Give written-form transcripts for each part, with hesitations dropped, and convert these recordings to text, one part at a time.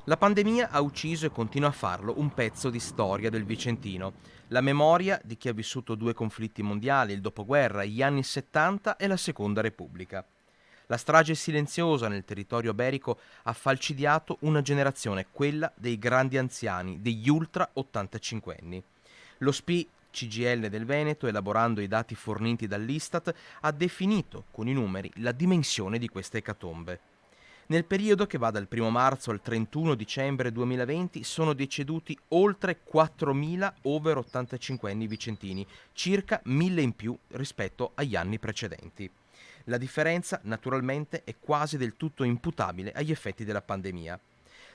La pandemia ha ucciso e continua a farlo un pezzo di storia del Vicentino, la memoria di chi ha vissuto due conflitti mondiali, il dopoguerra, gli anni 70 e la Seconda Repubblica. La strage silenziosa nel territorio berico ha falcidiato una generazione, quella dei grandi anziani, degli ultra 85enni. Lo SPI CGL del Veneto, elaborando i dati forniti dall'Istat, ha definito con i numeri la dimensione di questa ecatombe. Nel periodo che va dal 1 marzo al 31 dicembre 2020 sono deceduti oltre 4.000 over 85 anni vicentini, circa 1.000 in più rispetto agli anni precedenti. La differenza, naturalmente, è quasi del tutto imputabile agli effetti della pandemia.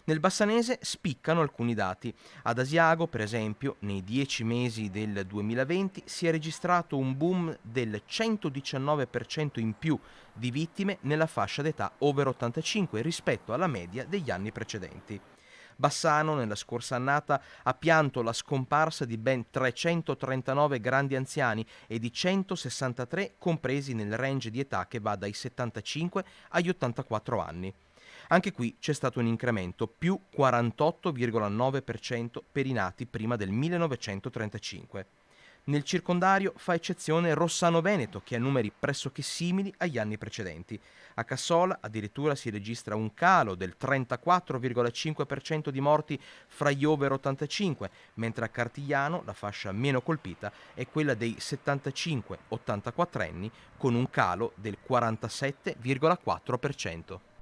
Nel Bassanese spiccano alcuni dati. Ad Asiago, per esempio, nei 10 mesi del 2020 si è registrato un boom del 119% in più di vittime nella fascia d'età over 85 rispetto alla media degli anni precedenti. Bassano, nella scorsa annata, ha pianto la scomparsa di ben 339 grandi anziani e di 163 compresi nel range di età che va dai 75 agli 84 anni. Anche qui c'è stato un incremento, più 48,9% per i nati prima del 1935. Nel circondario fa eccezione Rossano Veneto, che ha numeri pressoché simili agli anni precedenti. A Cassola addirittura si registra un calo del 34,5% di morti fra gli over 85, mentre a Cartigliano la fascia meno colpita è quella dei 75-84 anni, con un calo del 47,4%.